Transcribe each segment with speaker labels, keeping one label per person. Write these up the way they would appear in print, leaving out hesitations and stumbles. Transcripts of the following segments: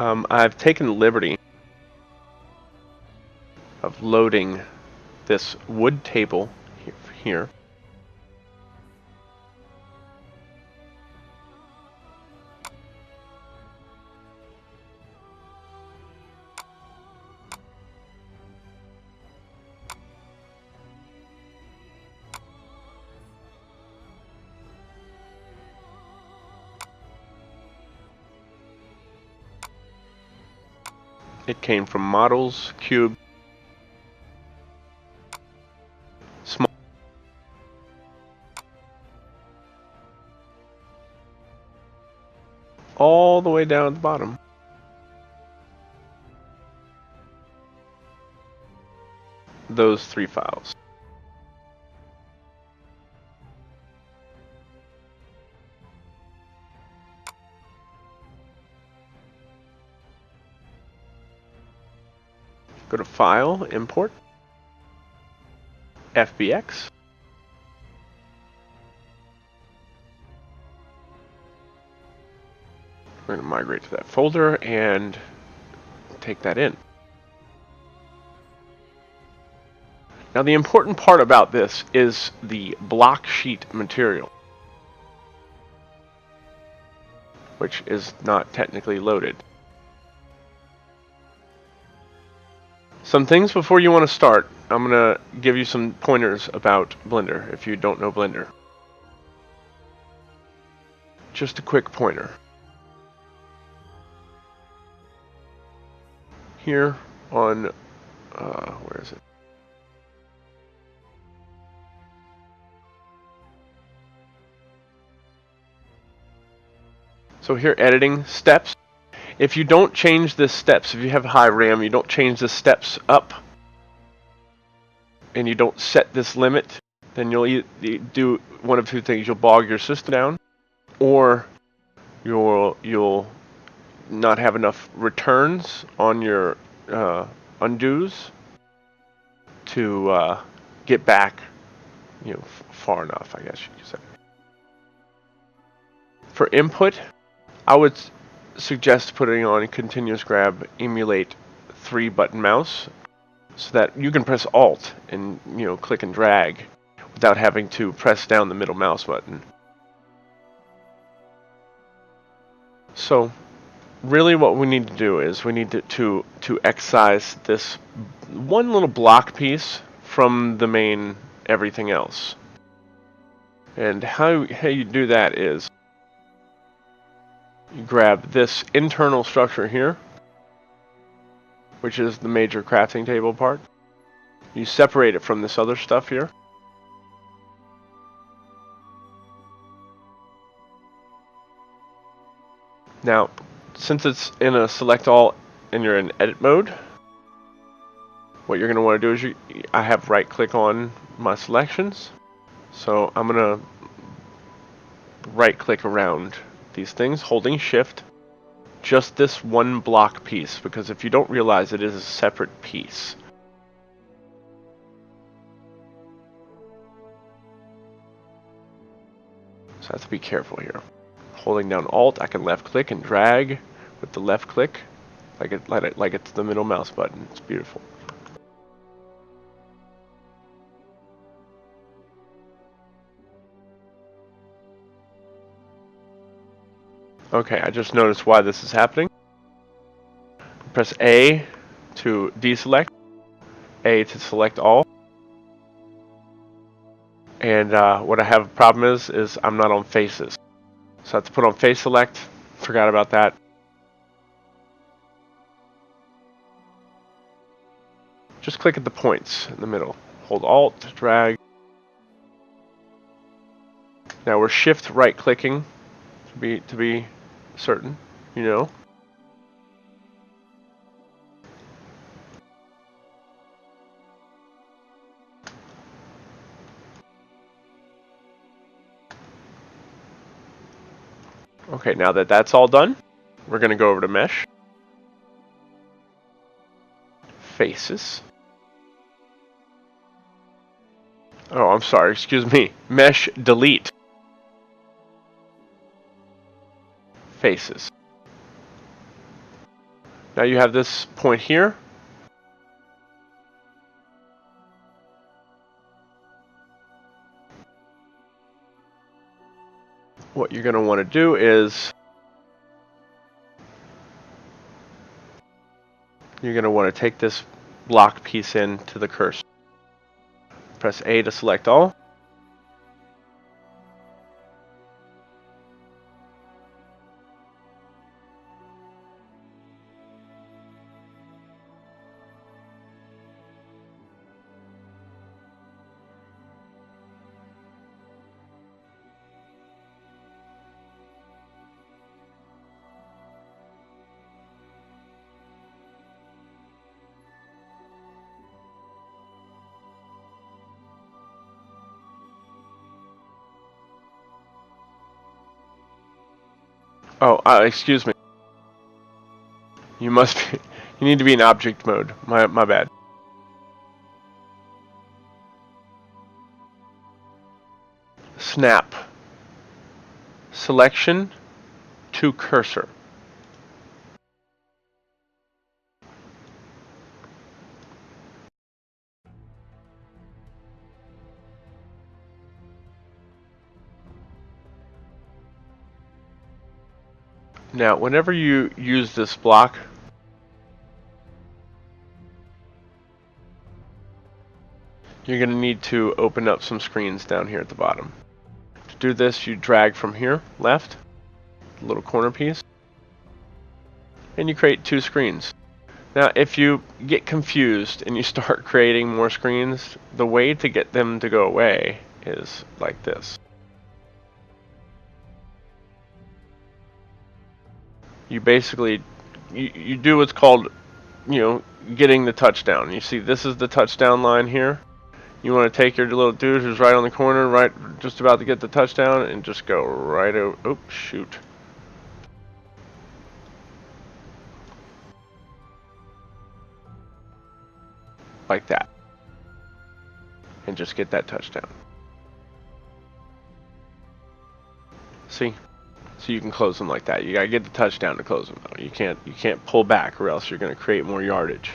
Speaker 1: I've taken the liberty of loading this wood table here. It came from models, cube, small, all the way down at the bottom. Those 3 files. Go to File, Import, FBX. We're going to migrate to that folder and take that in. Now the important part about this is the block sheet material, which is not technically loaded. Some things before you want to start. I'm going to give you some pointers about Blender if you don't know Blender. Just a quick pointer. Here on, where is it? So here, editing steps. If you don't change the steps, if you have high RAM, you don't change the steps up, and you don't set this limit, then you'll do one of 2 things. You'll bog your system down, or you'll not have enough returns on your undos to get back, far enough, I guess you could say. For input, I would suggest putting on a continuous grab, emulate 3-button mouse, so that you can press Alt and click and drag without having to press down the middle mouse button. So really what we need to do is we need to excise this one little block piece from the main everything else. And how you do that is you grab this internal structure here, which is the major crafting table part. You separate it from this other stuff here. Now, since it's in a select all and you're in edit mode, what you're going to want to do is I have right click on my selections. So I'm going to right click around these things, holding shift, just this one block piece, because if you don't realize it is a separate piece. So I have to be careful here. Holding down Alt, I can left click and drag with the left click, like it's the middle mouse button. It's beautiful. Okay, I just noticed why this is happening. Press A to deselect, A to select all. And what I have a problem is I'm not on faces. So I have to put on face select, forgot about that. Just click at the points in the middle. Hold Alt, drag. Now we're shift right clicking to be certain, Okay, now that that's all done, we're going to go over to Mesh, Faces. Oh, I'm sorry, excuse me. Mesh Delete. Faces. Now you have this point here. What you're going to want to do is you're going to want to take this block piece into the cursor. Press A to select all. Oh, excuse me. You must be, you need to be in object mode. My bad. Snap. Selection to cursor. Now, whenever you use this block, you're going to need to open up some screens down here at the bottom. To do this, you drag from here, left, the little corner piece, and you create 2 screens. Now, if you get confused and you start creating more screens, the way to get them to go away is like this. You basically, you do what's called, getting the touchdown. You see, this is the touchdown line here. You want to take your little dude who's right on the corner, right, just about to get the touchdown, and just go right over. Oh, shoot. Like that. And just get that touchdown. See? So you can close them like that. You gotta get the touchdown to close them though. You can't pull back or else you're gonna create more yardage.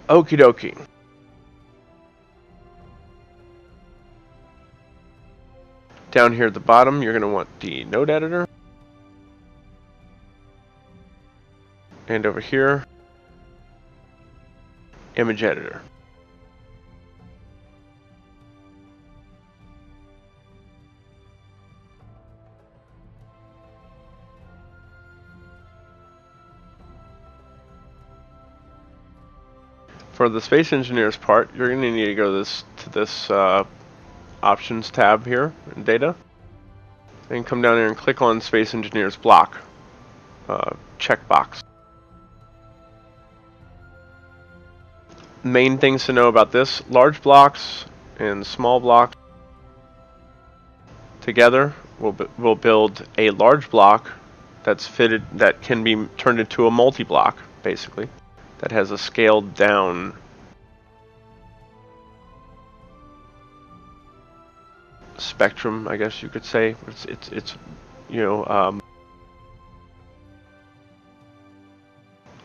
Speaker 1: Okie dokie. Down here at the bottom, you're gonna want the node editor. And over here, image editor. For the Space Engineers part, you're going to need to go to this Options tab here in Data, and come down here and click on Space Engineers block checkbox. Main things to know about this: large blocks and small blocks together will build a large block that's fitted, that can be turned into a multi-block, basically, that has a scaled down spectrum, I guess you could say. It's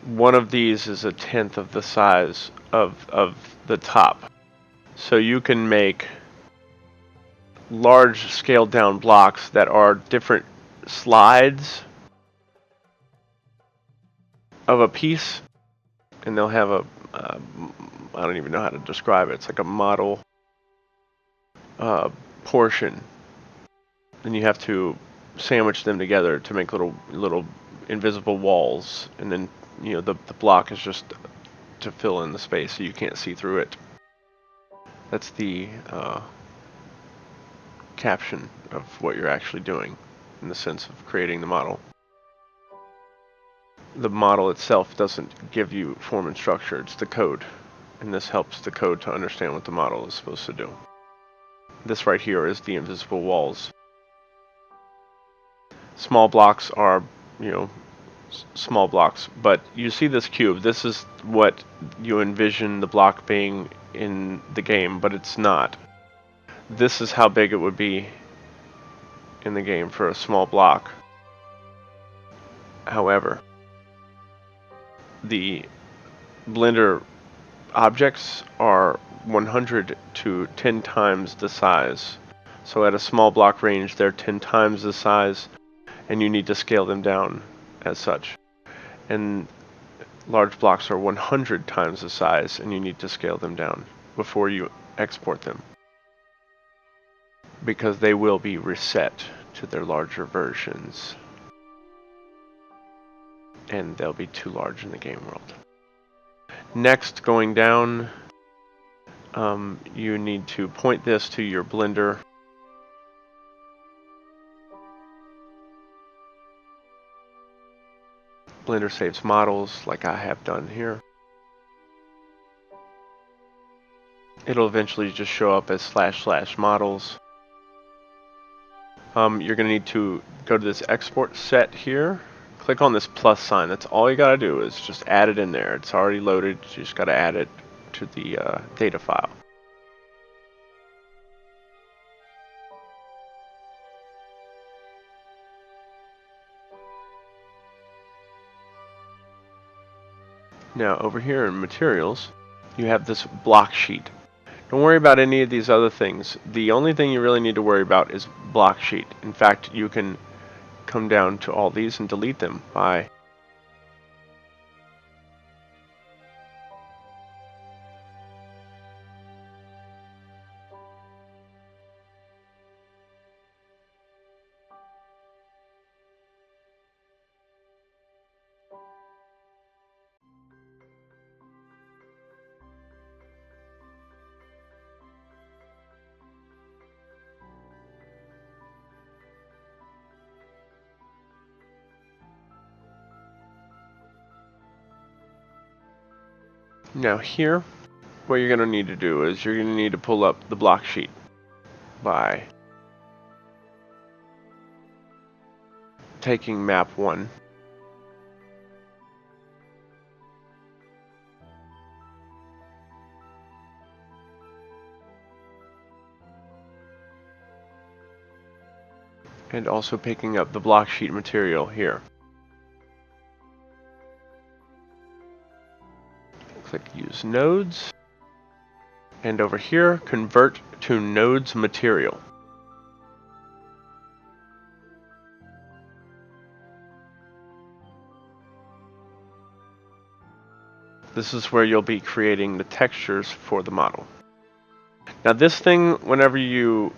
Speaker 1: one of these is 1/10 of the size of the top. So you can make large scaled down blocks that are different slides of a piece, and they'll have a I don't even know how to describe it. It's like a model portion. Then you have to sandwich them together to make little invisible walls, and then the block is just to fill in the space so you can't see through it. That's the caption of what you're actually doing in the sense of creating the model. The model itself doesn't give you form and structure, it's the code, and this helps the code to understand what the model is supposed to do. This right here is the invisible walls. Small blocks are, small blocks, but you see this cube. This is what you envision the block being in the game, but it's not. This is how big it would be in the game for a small block. However, the Blender objects are 100 to 10 times the size. So at a small block range, they're 10 times the size, and you need to scale them down as such. And large blocks are 100 times the size, and you need to scale them down before you export them, because they will be reset to their larger versions, and they'll be too large in the game world. Next, going down, you need to point this to your Blender. Blender saves models like I have done here. It'll eventually just show up as / models. You're going to need to go to this export set here. Click on this plus sign. That's all you got to do, is just add it in there. It's already loaded. You just got to add it to the data file. Now over here in materials, you have this block sheet. Don't worry about any of these other things. The only thing you really need to worry about is block sheet. In fact, you can come down to all these and delete them by now here. What you're going to need to do is you're going to need to pull up the block sheet by taking map 1. And also picking up the block sheet material here. Click use nodes, and over here convert to nodes material. This is where you'll be creating the textures for the model. Now this thing, whenever you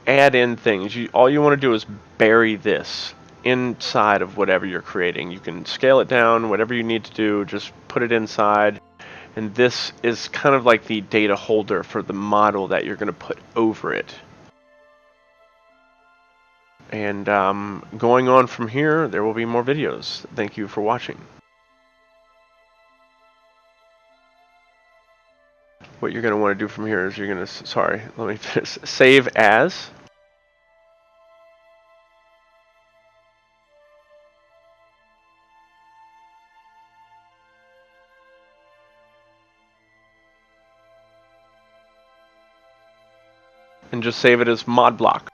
Speaker 1: add in things, all you want to do is bury this inside of whatever you're creating. You can scale it down, whatever you need to do, just put it inside. And this is kind of like the data holder for the model that you're going to put over it. And going on from here, there will be more videos. Thank you for watching. What you're going to want to do from here is you're going to, let me finish. Save as. And just save it as ModBlock.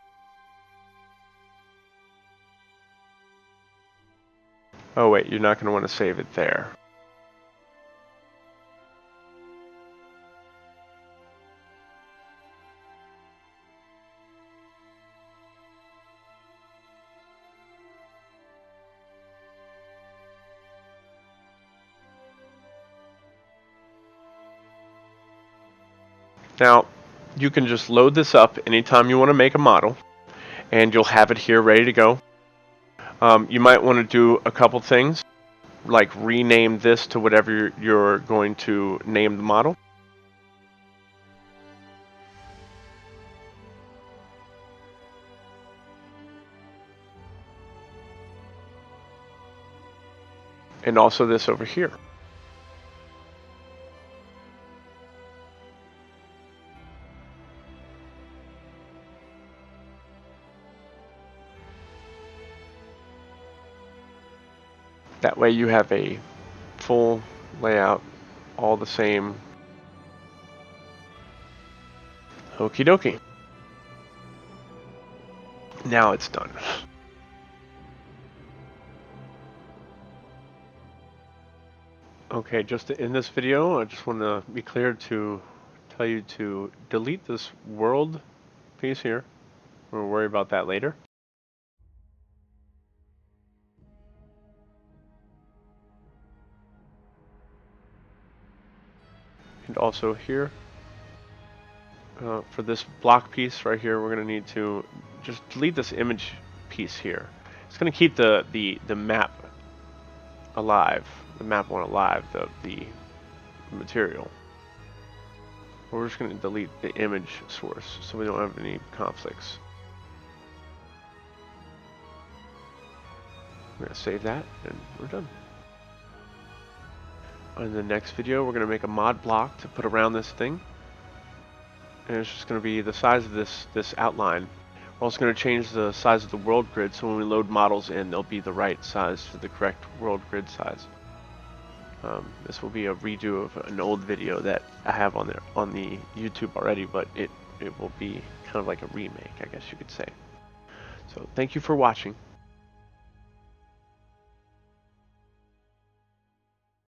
Speaker 1: Oh wait, you're not going to want to save it there. Now, you can just load this up anytime you want to make a model, and you'll have it here ready to go. You might want to do a couple things, like rename this to whatever you're going to name the model. And also this over here. That way you have a full layout, all the same. Okie dokie. Now it's done. Okay, just in this video, I just want to be clear to tell you to delete this world piece here. We'll worry about that later. And also here, for this block piece right here, we're going to need to just delete this image piece here. It's going to keep the map alive, the map one alive, the material. We're just going to delete the image source so we don't have any conflicts. We're going to save that and we're done. In the next video, we're going to make a mod block to put around this thing. And it's just going to be the size of this outline. We're also going to change the size of the world grid so when we load models in, they'll be the right size for the correct world grid size. This will be a redo of an old video that I have on the YouTube already, but it will be kind of like a remake, I guess you could say. So thank you for watching.